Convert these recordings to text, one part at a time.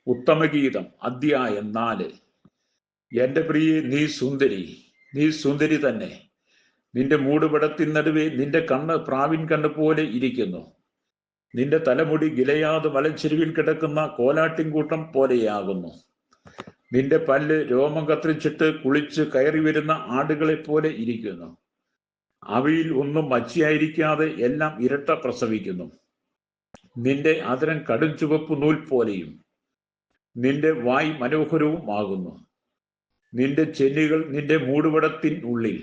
ഉത്തമഗീതം അധ്യായം 4. എന്റെ പ്രിയെ, നീ സുന്ദരി തന്നെ. നിന്റെ മൂടുപടത്തിൻ നടുവേ നിന്റെ കണ്ണ് പ്രാവിൻ കണ്ണ് പോലെ ഇരിക്കുന്നു. നിന്റെ തലമുടി ഗിലയാത് മലച്ചെരുവിൽ കിടക്കുന്ന കോലാട്ടിൻകൂട്ടം പോലെയാകുന്നു. നിന്റെ പല്ല് രോമം കത്രിച്ചിട്ട് കുളിച്ച് കയറി വരുന്ന ആടുകളെ പോലെ ഇരിക്കുന്നു. അവയിൽ ഒന്നും മച്ചിയായിരിക്കാതെ എല്ലാം ഇരട്ട പ്രസവിക്കുന്നു. നിന്റെ അതിരം കടും ചുവപ്പ് നൂൽ പോലെയും നിന്റെ വായ് മനോഹരവും ആകുന്നു. നിന്റെ ചെന്നികൾ നിന്റെ മൂടുപടത്തിൻ ഉള്ളിൽ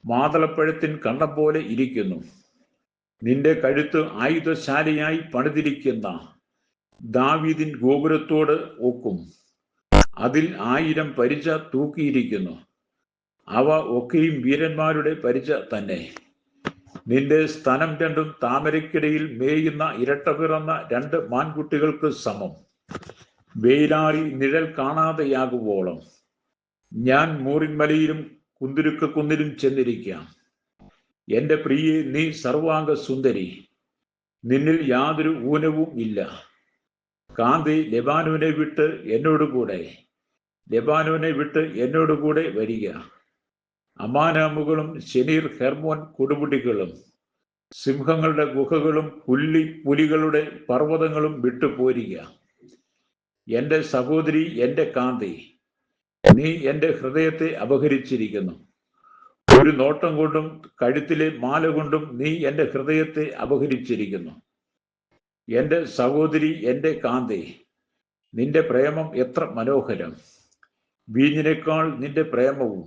മാതളപ്പഴത്തിൻ കണ്ണം പോലെ ഇരിക്കുന്നു. നിന്റെ കഴുത്ത് ആയുധശാലയായി പണിതിരിക്കുന്ന ദാവീദിൻ ഗോപുരത്തോട് ഒക്കും. അതിൽ 1000 പരിച തൂക്കിയിരിക്കുന്നു. അവ ഒക്കെയും വീരന്മാരുടെ പരിച തന്നെ. നിന്റെ സ്തനം രണ്ടും താമരയ്ക്കിടയിൽ മേയുന്ന ഇരട്ട പിറന്ന 2 മാൻകുട്ടികൾക്ക് സമം. വെയിലാറി നിഴൽ കാണാതെയാകുവോളം ഞാൻ മൂറിൻമലയിലും കുന്നിലും ചെന്നിരിക്കാം. എന്റെ പ്രിയെ, നീ സർവാംഗ സുന്ദരി, നിന്നിൽ യാതൊരു ഊനവും ഇല്ല. കാന്തേ, ലെബാനോനെ വിട്ട് എന്നോടുകൂടെ വരിക. അമാനാമുകളും ശെനീർ ഹെർമോൻ കൊടുമുടികളും സിംഹങ്ങളുടെ ഗുഹകളും പുലികളുടെ പർവ്വതങ്ങളും വിട്ടുപോരുക. എന്റെ സഹോദരി, എന്റെ കാന്തേ, നീ എന്റെ ഹൃദയത്തെ അപഹരിച്ചിരിക്കുന്നു. ഒരു നോട്ടം കൊണ്ടും കഴുത്തിലെ മാല കൊണ്ടും നീ എന്റെ ഹൃദയത്തെ അപഹരിച്ചിരിക്കുന്നു. എന്റെ സഹോദരി, എന്റെ കാന്തേ, നിന്റെ പ്രേമം എത്ര മനോഹരം! വീഞ്ഞിനേക്കാൾ നിന്റെ പ്രേമവും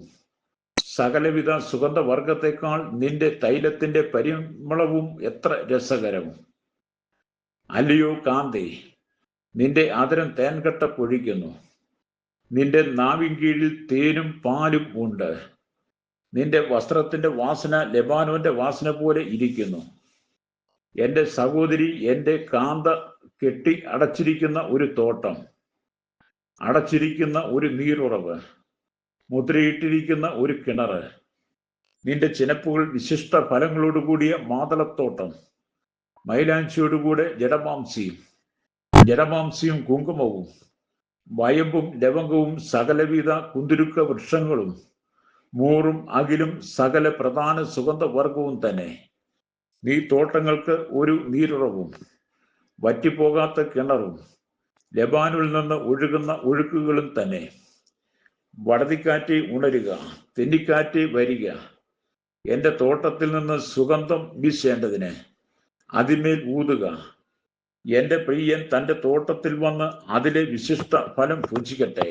സകലവിധ സുഗന്ധവർഗത്തെക്കാൾ നിന്റെ തൈലത്തിന്റെ പരിമളവും എത്ര രസകരവും! അല്ലയോ കാന്തേ, നിന്റെ അതിരം തേൻകട്ട പൊഴിക്കുന്നു. നിന്റെ നാവിൻ കീഴിൽ തേനും പാലും ഉണ്ട്. നിന്റെ വസ്ത്രത്തിന്റെ വാസന ലെബാനോന്റെ വാസന പോലെ ഇരിക്കുന്നു. എന്റെ സഹോദരി, എന്റെ കാന്ത, കെട്ടി അടച്ചിരിക്കുന്ന ഒരു തോട്ടം, അടച്ചിരിക്കുന്ന ഒരു നീരുറവ്, മുദ്രയിട്ടിരിക്കുന്ന ഒരു കിണറ്, നിന്റെ ചിനപ്പുകൾ വിശിഷ്ട ഫലങ്ങളോടുകൂടിയ മാതളത്തോട്ടം, മൈലാഞ്ചിയോടുകൂടെ ജഡമാംസിയും കുങ്കുമവും വയമ്പും ലവംഗവും സകലവിധ കുന്തുരുക്ക വൃക്ഷങ്ങളും മൂറും അകിലും സകല പ്രധാന സുഗന്ധവർഗവും തന്നെ. നീ തോട്ടങ്ങൾക്ക് ഒരു നീരുറവും വറ്റിപ്പോകാത്ത കിണറും ലെബാനിൽ നിന്ന് ഒഴുകുന്ന ഒഴുക്കുകളും തന്നെ. വടതിക്കാറ്റ് ഉണരുക, തെന്നിക്കാറ്റ് വരിക. എന്റെ തോട്ടത്തിൽ നിന്ന് സുഗന്ധം വീശേണ്ടതിന് അതിന്മേൽ ഊതുക. എന്റെ പ്രിയൻ തന്റെ തോട്ടത്തിൽ വന്ന് അതിലെ വിശിഷ്ട ഫലം ഭുജിക്കട്ടെ.